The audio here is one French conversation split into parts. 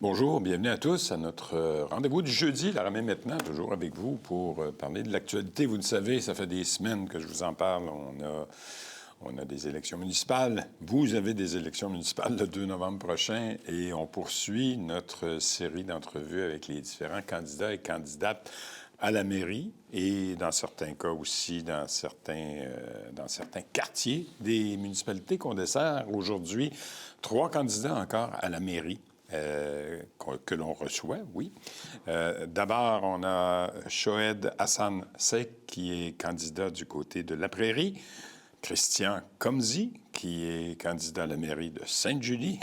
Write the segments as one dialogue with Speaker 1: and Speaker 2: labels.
Speaker 1: Bonjour, bienvenue à tous à notre rendez-vous du jeudi, la ramène maintenant, toujours avec vous pour parler de l'actualité. Vous le savez, ça fait des semaines que je vous en parle. On a des élections municipales. Vous avez des élections municipales le 2 novembre prochain et on poursuit notre série d'entrevues avec les différents candidats et candidates à la mairie et dans certains cas aussi dans certains quartiers des municipalités qu'on dessert. Aujourd'hui, 3 candidats encore à la mairie. Que l'on reçoit, oui. D'abord, on a Shoed Hassan Sek, qui est candidat du côté de la Prairie. Christian Comzi, qui est candidat à la mairie de Sainte-Julie.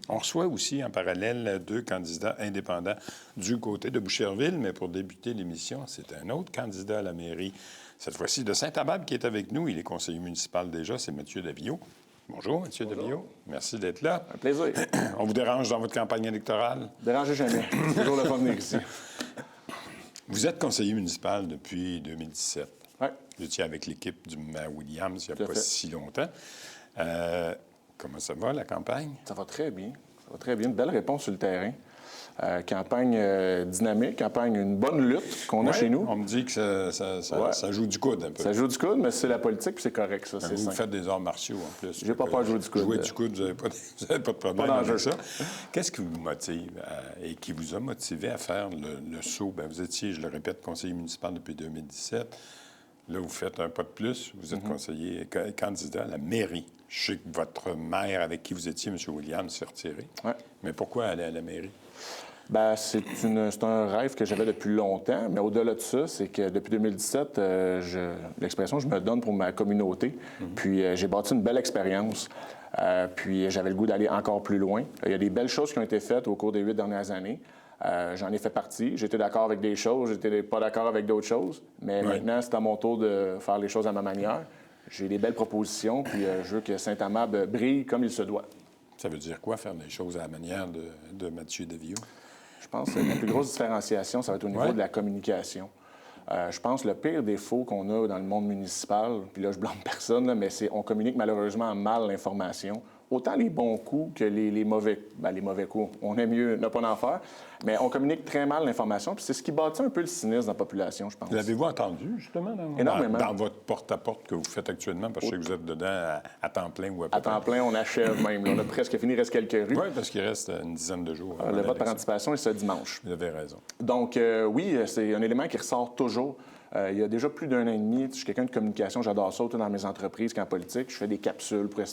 Speaker 1: On reçoit aussi en parallèle 2 candidats indépendants du côté de Boucherville, mais pour débuter l'émission, c'est un autre candidat à la mairie, cette fois-ci de Saint-Amable, qui est avec nous. Il est conseiller municipal déjà, c'est Mathieu Daviau. Bonjour, M. Daviau. Merci d'être là.
Speaker 2: Un plaisir.
Speaker 1: On vous dérange dans votre campagne électorale?
Speaker 2: Dérangez jamais. C'est toujours le fun de venir ici.
Speaker 1: Vous êtes conseiller municipal depuis 2017.
Speaker 2: Oui.
Speaker 1: Vous étiez avec l'équipe du maire Williams il n'y a pas si longtemps. Comment ça va, la campagne?
Speaker 2: Ça va très bien. Ça va très bien. Une belle réponse sur le terrain. Campagne dynamique, campagne, une bonne lutte qu'on a chez nous.
Speaker 1: On me dit que ça joue du coude un peu.
Speaker 2: Ça joue du coude, mais c'est la politique, puis c'est correct, ça.
Speaker 1: Vous faites des arts martiaux en plus.
Speaker 2: J'ai pas peur de jouer du coude.
Speaker 1: Jouer du coude, vous n'avez pas de problème avec ça. Qu'est-ce qui vous motive et qui vous a motivé à faire le saut? Bien, vous étiez, je le répète, conseiller municipal depuis 2017. Là, vous faites un pas de plus. Vous êtes conseiller, candidat à la mairie. Je sais que votre maire avec qui vous étiez, M. Williams, s'est retiré.
Speaker 2: Ouais.
Speaker 1: Mais pourquoi aller à la mairie?
Speaker 2: Bien, c'est un rêve que j'avais depuis longtemps, mais au-delà de ça, c'est que depuis 2017, l'expression « je me donne pour ma communauté », puis j'ai bâti une belle expérience, puis j'avais le goût d'aller encore plus loin. Il y a des belles choses qui ont été faites au cours des 8 dernières années. J'en ai fait partie. J'étais d'accord avec des choses, j'étais pas d'accord avec d'autres choses, mais maintenant, c'est à mon tour de faire les choses à ma manière. J'ai des belles propositions, puis je veux que Saint-Amable brille comme il se doit.
Speaker 1: Ça veut dire quoi, faire des choses à la manière de Mathieu Daviau?
Speaker 2: Je pense que la plus grosse différenciation, ça va être au niveau de la communication. Je pense que le pire défaut qu'on a dans le monde municipal, puis là, je blâme personne, là, mais c'est on communique malheureusement mal l'information. Autant les bons coups que les mauvais... Bien, les mauvais coups, on aime mieux ne pas en faire, mais on communique très mal l'information, puis c'est ce qui bâtit un peu le cynisme dans la population, je pense.
Speaker 1: L'avez-vous entendu, justement, dans votre porte-à-porte que vous faites actuellement? Parce que je sais que vous êtes dedans à temps plein ou à peu
Speaker 2: À temps plein, on achève même. Là, on a presque fini, il reste quelques rues.
Speaker 1: Oui, parce qu'il reste une dizaine de jours.
Speaker 2: Le vote par anticipation est ce dimanche.
Speaker 1: Vous avez raison.
Speaker 2: Donc, oui, c'est un élément qui ressort toujours. Il y a déjà plus d'1 an et demi, je suis quelqu'un de communication, j'adore ça, autant dans mes entreprises qu'en politique. Je fais des capsules pour,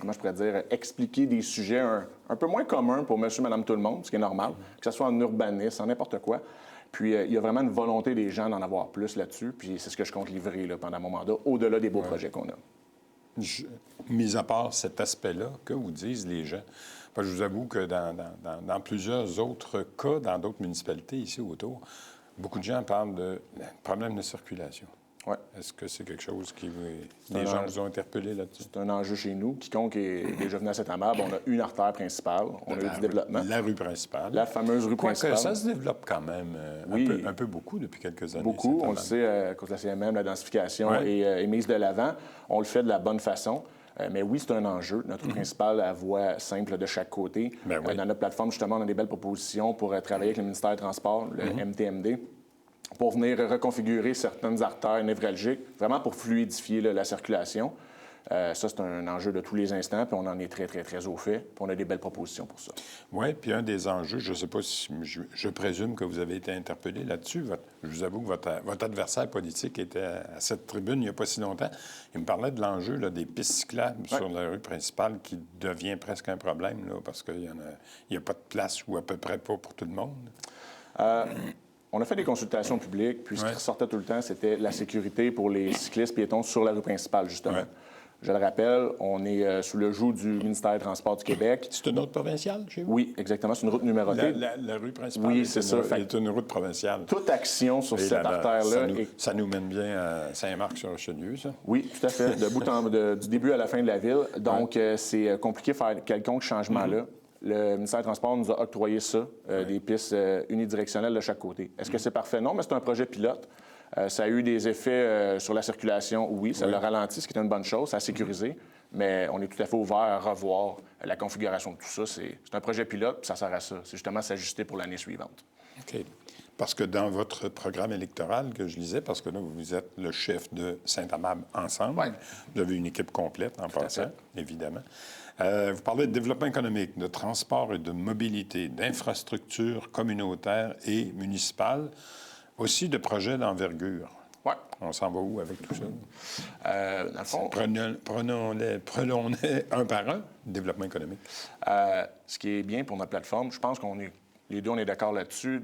Speaker 2: comment je pourrais dire, expliquer des sujets un peu moins communs pour monsieur, madame, tout le monde, ce qui est normal, que ce soit en urbanisme, en n'importe quoi. Puis, il y a vraiment une volonté des gens d'en avoir plus là-dessus, puis c'est ce que je compte livrer là, pendant mon mandat, au-delà des beaux projets qu'on a.
Speaker 1: Mis à part cet aspect-là, que vous disent les gens? Parce que je vous avoue que dans plusieurs autres cas, dans d'autres municipalités ici autour, beaucoup de gens parlent de problèmes de circulation.
Speaker 2: Ouais.
Speaker 1: Est-ce que c'est quelque chose qui les gens vous ont interpellé là-dessus?
Speaker 2: C'est un enjeu chez nous. Quiconque est déjà venu à Saint-Amable, on a une artère principale, on a eu du développement.
Speaker 1: La rue principale.
Speaker 2: La fameuse rue principale.
Speaker 1: Ça se développe quand même un peu beaucoup depuis quelques années.
Speaker 2: Beaucoup. On le sait, à cause de la CMM, la densification est mise de l'avant. On le fait de la bonne façon. Mais oui, c'est un enjeu. Notre rue principale à voie simple de chaque côté. Dans notre plateforme, justement, on a des belles propositions pour travailler avec le ministère des Transports, le MTMD, pour venir reconfigurer certaines artères névralgiques, vraiment pour fluidifier la circulation. Ça, c'est un enjeu de tous les instants, puis on en est très, très, très au fait, puis on a des belles propositions pour ça.
Speaker 1: Oui, puis un des enjeux, je ne sais pas si... Je présume que vous avez été interpellé là-dessus. Je vous avoue que votre adversaire politique était à cette tribune il n'y a pas si longtemps. Il me parlait de l'enjeu des pistes cyclables sur la rue principale qui devient presque un problème, là, parce qu'il n'y a pas de place ou à peu près pas pour tout le monde.
Speaker 2: On a fait des consultations publiques, puis ce qui ressortait tout le temps, c'était la sécurité pour les cyclistes piétons sur la rue principale, justement. Ouais. Je le rappelle, on est sous le joug du ministère des Transports du Québec.
Speaker 1: C'est une route provinciale chez vous?
Speaker 2: Oui, exactement. C'est une route numérotée.
Speaker 1: La rue principale
Speaker 2: oui, c'est ça.
Speaker 1: Est une route provinciale.
Speaker 2: Toute action sur cette artère-là...
Speaker 1: Ça nous mène bien à Saint-Marc-sur-Richelieu, ça? Oui,
Speaker 2: tout à fait. Du début à la fin de la ville. Donc, c'est compliqué de faire quelconque changement-là. Le ministère des Transports nous a octroyé ça, des pistes unidirectionnelles de chaque côté. Est-ce que c'est parfait? Non, mais c'est un projet pilote. Ça a eu des effets sur la circulation, oui. Ça l'a ralenti, ce qui est une bonne chose. Ça a sécurisé. mais on est tout à fait ouvert à revoir la configuration de tout ça. C'est un projet pilote, puis ça sert à ça. C'est justement s'ajuster pour l'année suivante.
Speaker 1: OK. Parce que dans votre programme électoral que je lisais, parce que là, vous êtes le chef de Saint-Amable ensemble,
Speaker 2: Ouais.
Speaker 1: vous avez une équipe complète en passant, évidemment. Vous parlez de développement économique, de transport et de mobilité, d'infrastructures communautaires et municipales, aussi de projets d'envergure.
Speaker 2: Oui.
Speaker 1: On s'en va où avec tout ça?
Speaker 2: Dans le fond,
Speaker 1: Prenons-les un par un, développement économique.
Speaker 2: ce qui est bien pour notre plateforme, je pense les deux, on est d'accord là-dessus.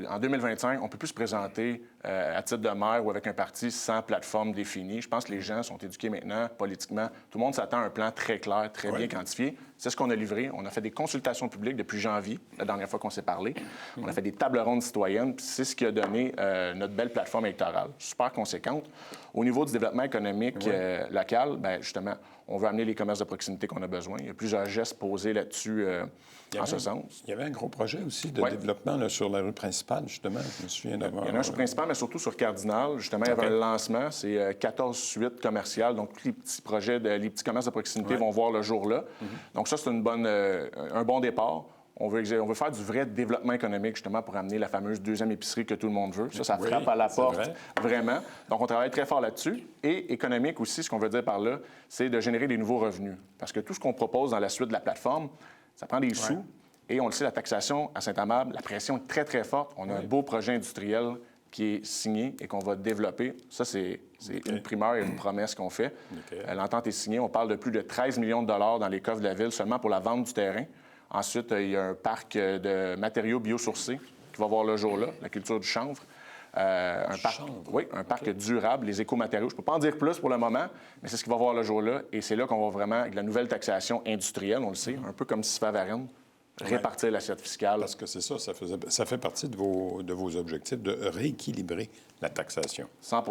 Speaker 2: En 2025, on ne peut plus se présenter à titre de maire ou avec un parti sans plateforme définie. Je pense que les gens sont éduqués maintenant, politiquement. Tout le monde s'attend à un plan très clair, très bien quantifié. C'est ce qu'on a livré. On a fait des consultations publiques depuis janvier, la dernière fois qu'on s'est parlé. On a fait des tables rondes citoyennes, puis c'est ce qui a donné notre belle plateforme électorale, super conséquente. Au niveau du développement économique local, bien, justement, on veut amener les commerces de proximité qu'on a besoin. Il y a plusieurs gestes posés là-dessus en ce sens.
Speaker 1: Il y avait un gros projet aussi de développement là, sur la rue principale, justement. Je me souviens d'avoir...
Speaker 2: Il y en a un sur Principal, mais surtout sur Cardinal. Justement, il y avait un lancement. C'est 14 suites commerciales. Donc, tous les petits projets, les petits commerces de proximité vont voir le jour là. Donc, ça, c'est un bon départ. On veut faire du vrai développement économique, justement, pour amener la fameuse deuxième épicerie que tout le monde veut. Ça frappe à la porte, vraiment. Donc, on travaille très fort là-dessus. Et économique aussi, ce qu'on veut dire par là, c'est de générer des nouveaux revenus. Parce que tout ce qu'on propose dans la suite de la plateforme, ça prend des sous. Et on le sait, la taxation à Saint-Amable, la pression est très, très forte. On a un beau projet industriel qui est signé et qu'on va développer. Ça, c'est une primeur et une promesse qu'on fait. L'entente est signée. On parle de plus de 13 millions de dollars dans les coffres de la Ville seulement pour la vente du terrain. Ensuite, il y a un parc de matériaux biosourcés qui va voir le jour là, la culture du chanvre. Un parc durable, les écomatériaux. Je ne peux pas en dire plus pour le moment, mais c'est ce qui va voir le jour là. Et c'est là qu'on va vraiment, avec la nouvelle taxation industrielle, on le sait, un peu comme Sifa-Varennes, répartir l'assiette fiscale.
Speaker 1: Parce que c'est ça, ça fait partie de vos objectifs de rééquilibrer la taxation.
Speaker 2: 100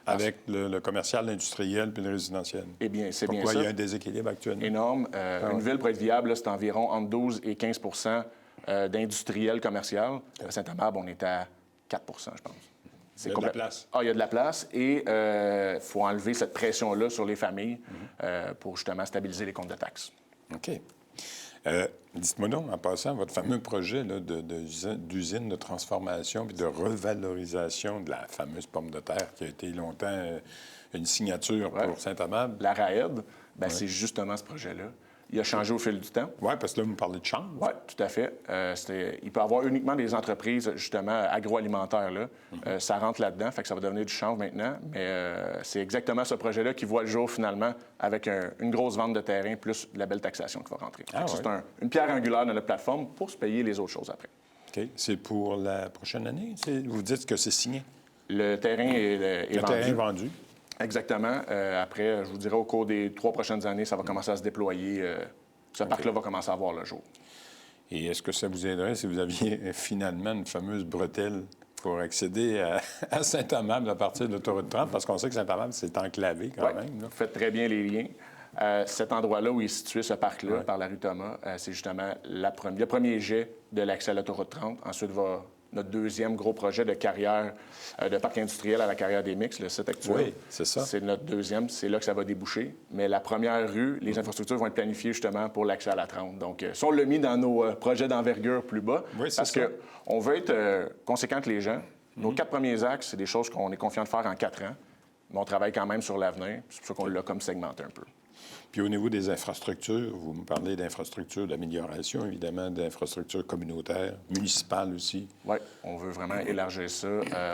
Speaker 1: Avec le commercial, l'industriel puis le résidentiel.
Speaker 2: Eh bien, c'est bien ça.
Speaker 1: Pourquoi il y a un déséquilibre actuellement?
Speaker 2: Énorme. Une ville, pour être viable, là, c'est environ entre 12 et 15 d'industriel commercial. À Saint-Amable, on est à 4 je pense.
Speaker 1: Il y a de la place.
Speaker 2: Ah, il y a de la place. Et il faut enlever cette pression-là sur les familles pour justement stabiliser les comptes de taxes.
Speaker 1: OK. Dites-moi donc, en passant, votre fameux projet là, d'usine de transformation puis de revalorisation de la fameuse pomme de terre qui a été longtemps une signature pour Saint-Amable.
Speaker 2: La RAED, c'est justement ce projet-là. Il a changé au fil du temps.
Speaker 1: Oui, parce que là, vous me parlez de chanvre.
Speaker 2: Oui, tout à fait. Il peut y avoir uniquement des entreprises, justement, agroalimentaires. Là. Ça rentre là-dedans, fait que ça va devenir du chanvre maintenant. Mais c'est exactement ce projet-là qui voit le jour, finalement, avec une grosse vente de terrain plus de la belle taxation qui va rentrer. C'est une pierre angulaire de notre plateforme pour se payer les autres choses après.
Speaker 1: OK. C'est pour la prochaine année? Vous dites que c'est signé?
Speaker 2: Le terrain est vendu.
Speaker 1: Le terrain est vendu.
Speaker 2: Exactement. Après, je vous dirais, au cours des 3 prochaines années, ça va commencer à se déployer. Ce parc-là va commencer à voir le jour.
Speaker 1: Et est-ce que ça vous aiderait si vous aviez finalement une fameuse bretelle pour accéder à Saint-Amable à partir de l'autoroute 30? Parce qu'on sait que Saint-Amable, c'est enclavé quand même. Là.
Speaker 2: Vous faites très bien les liens. Cet endroit-là où est situé ce parc-là, par la rue Thomas, c'est justement le premier jet de l'accès à l'autoroute 30. Ensuite va notre deuxième gros projet de carrière, de parc industriel à la carrière des Mix, le site actuel.
Speaker 1: Oui, c'est ça.
Speaker 2: C'est notre deuxième, c'est là que ça va déboucher. Mais la première rue, les infrastructures vont être planifiées justement pour l'accès à la 30. Donc, ça, on l'a mis dans nos projets d'envergure plus bas.
Speaker 1: Oui, c'est
Speaker 2: parce
Speaker 1: ça.
Speaker 2: qu'on veut être conséquent que les gens. Nos 4 premiers axes, c'est des choses qu'on est confiant de faire en 4 ans. Mais on travaille quand même sur l'avenir. C'est pour ça qu'on l'a comme segmenté un peu.
Speaker 1: Puis au niveau des infrastructures, vous me parlez d'infrastructures d'amélioration, évidemment, d'infrastructures communautaires, municipales aussi.
Speaker 2: Oui, on veut vraiment élargir ça.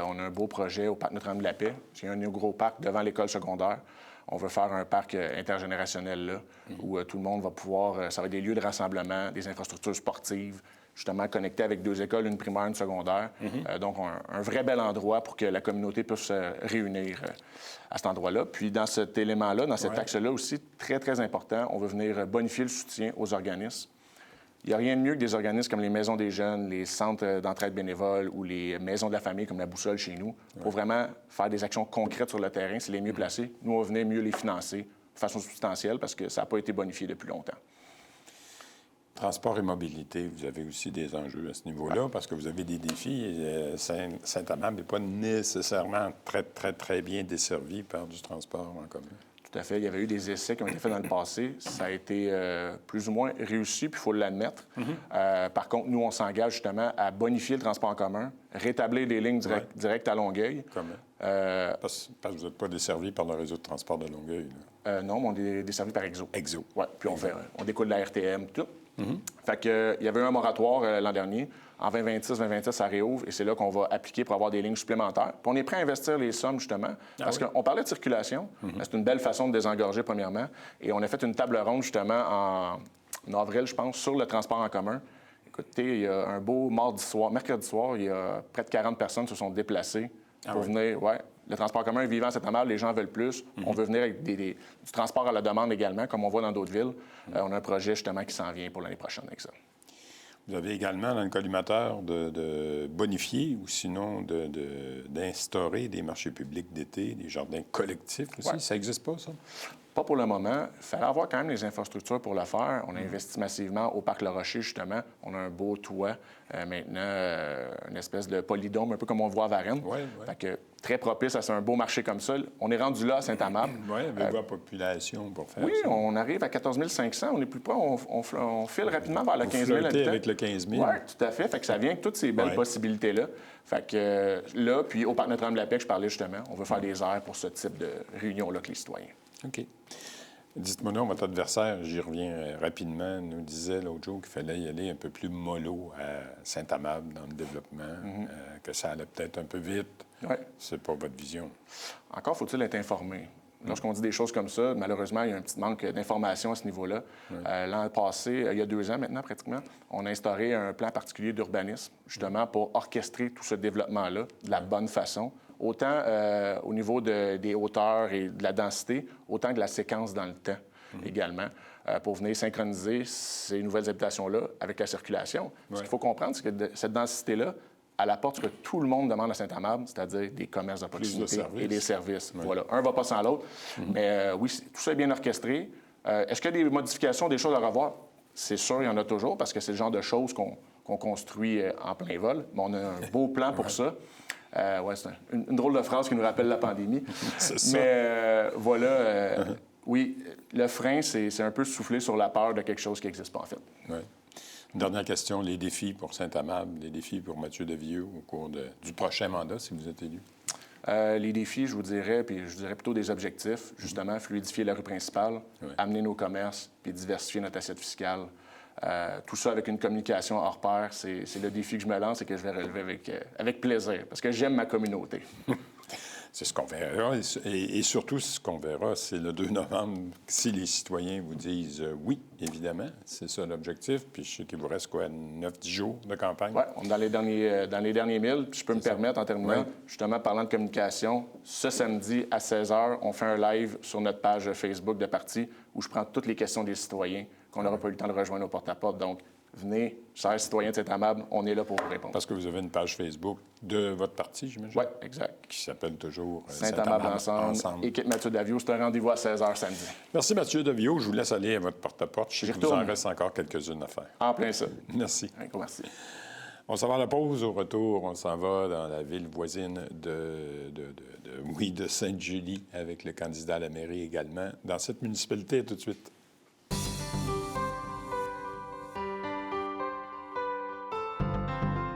Speaker 2: On a un beau projet au parc Notre-Dame de la Paix. C'est un gros parc devant l'école secondaire. On veut faire un parc intergénérationnel là, où tout le monde va pouvoir... ça va être des lieux de rassemblement, des infrastructures sportives, justement connectées avec 2 écoles, une primaire, une secondaire. Donc, un vrai bel endroit pour que la communauté puisse se réunir à cet endroit-là. Puis, dans cet élément-là, dans cet axe-là aussi, très, très important, on veut venir bonifier le soutien aux organismes. Il n'y a rien de mieux que des organismes comme les maisons des jeunes, les centres d'entraide bénévole ou les maisons de la famille comme la Boussole chez nous, pour vraiment faire des actions concrètes sur le terrain, c'est les mieux placés. Nous, on venait mieux les financer de façon substantielle parce que ça n'a pas été bonifié depuis longtemps.
Speaker 1: Transport et mobilité, vous avez aussi des enjeux à ce niveau-là parce que vous avez des défis. Saint-Amable n'est pas nécessairement très, très, très bien desservi par du transport en commun.
Speaker 2: Tout à fait. Il y avait eu des essais qui ont été faits dans le passé. Ça a été plus ou moins réussi, puis il faut l'admettre. Par contre, nous, on s'engage justement à bonifier le transport en commun, rétablir des lignes directes à Longueuil.
Speaker 1: Comment? Parce que vous n'êtes pas desservi par le réseau de transport de Longueuil.
Speaker 2: Non, mais on est desservi par Exo.
Speaker 1: Exo.
Speaker 2: Oui, puis on découle de la RTM, tout. Fait que, il y avait eu un moratoire l'an dernier. En 2026, ça réouvre et c'est là qu'on va appliquer pour avoir des lignes supplémentaires. Puis on est prêt à investir les sommes, justement, parce qu'on parlait de circulation. C'est une belle façon de désengorger, premièrement. Et on a fait une table ronde, justement, en avril, je pense, sur le transport en commun. Écoutez, il y a un beau mercredi soir, il y a près de 40 personnes qui se sont déplacées pour venir. Ouais. Le transport en commun est vivant à Saint-Amal, les gens veulent plus. On veut venir avec du transport à la demande également, comme on voit dans d'autres villes. On a un projet, justement, qui s'en vient pour l'année prochaine avec ça.
Speaker 1: Vous avez également dans le collimateur de bonifier ou sinon d'instaurer des marchés publics d'été, des jardins collectifs aussi. Ouais. Ça n'existe pas, ça?
Speaker 2: Pas pour le moment. Il fallait avoir quand même les infrastructures pour le faire. On a investi massivement au Parc Le Rocher, justement. On a un beau toit, maintenant, une espèce de polydôme, un peu comme on voit à Varennes.
Speaker 1: Ouais.
Speaker 2: Fait que très propice à un beau marché comme ça. On est rendu là à Saint-Amable.
Speaker 1: Oui, avec la population pour faire
Speaker 2: ça. Oui, on arrive à 14 500. On est plus près. On file rapidement vers le 15 000 habitants.
Speaker 1: Avec le 15 000.
Speaker 2: Oui, tout à fait. Fait que ça vient avec toutes ces belles possibilités-là. Fait que là, puis au Parc Notre-Dame-de-la-Paix, je parlais justement, on veut faire des aires pour ce type de réunion-là avec les citoyens.
Speaker 1: OK. Dites-moi donc, votre adversaire, j'y reviens rapidement, nous disait l'autre jour qu'il fallait y aller un peu plus mollo à Saint-Amable dans le développement, que ça allait peut-être un peu vite.
Speaker 2: Oui.
Speaker 1: C'est pas votre vision.
Speaker 2: Encore faut-il être informé. Lorsqu'on dit des choses comme ça, malheureusement, il y a un petit manque d'information à ce niveau-là. L'an passé, il y a 2 ans maintenant pratiquement, on a instauré un plan particulier d'urbanisme, justement pour orchestrer tout ce développement-là de la bonne façon, autant au niveau des hauteurs et de la densité, autant que de la séquence dans le temps également, pour venir synchroniser ces nouvelles habitations-là avec la circulation. Ce qu'il faut comprendre, c'est que cette densité-là, elle apporte ce que tout le monde demande à Saint-Amable, c'est-à-dire des commerces de proximité et des services. Voilà. Un ne va pas sans l'autre. Mais oui, tout ça est bien orchestré. Est-ce qu'il y a des modifications, des choses à revoir? C'est sûr, il y en a toujours, parce que c'est le genre de choses qu'on construit en plein vol. Mais on a un beau plan pour ça. C'est une drôle de phrase qui nous rappelle la pandémie.
Speaker 1: C'est ça.
Speaker 2: Mais voilà, oui, le frein, c'est un peu souffler sur la peur de quelque chose qui n'existe pas, en fait.
Speaker 1: Oui. Une dernière question, les défis pour Saint-Amable, les défis pour Mathieu Daviau au cours du prochain mandat, si vous êtes élu?
Speaker 2: Les défis, je vous dirais, puis je dirais plutôt des objectifs, justement, fluidifier la rue principale, amener nos commerces, puis diversifier notre assiette fiscale. Tout ça avec une communication hors pair, c'est le défi que je me lance et que je vais relever avec plaisir, parce que j'aime ma communauté.
Speaker 1: C'est ce qu'on verra. Et surtout, ce qu'on verra, c'est le 2 novembre, si les citoyens vous disent oui, évidemment. C'est ça l'objectif. Puis je sais qu'il vous reste quoi, 9-10 jours de campagne?
Speaker 2: Oui, on est dans les derniers 1000. Puis je peux me permettre, en terminant, justement, parlant de communication, ce samedi à 16h, on fait un live sur notre page Facebook de parti où je prends toutes les questions des citoyens qu'on n'aura pas eu le temps de rejoindre au porte-à-porte. Donc, venez, chers citoyens de Saint-Amable, on est là pour vous répondre.
Speaker 1: Parce que vous avez une page Facebook de votre parti, j'imagine?
Speaker 2: Oui, exact.
Speaker 1: Qui s'appelle toujours
Speaker 2: Saint-Amable ensemble. Équipe Mathieu Daviau, c'est un rendez-vous à 16h samedi.
Speaker 1: Merci Mathieu Daviau. Je vous laisse aller à votre porte-à-porte. Je sais qu'il vous en reste encore quelques-unes à faire.
Speaker 2: En plein ça.
Speaker 1: Merci.
Speaker 2: Un gros merci.
Speaker 1: On s'en va à la pause. Au retour, on s'en va dans la ville voisine de Sainte-Julie avec le candidat à la mairie également. Dans cette municipalité, tout de suite.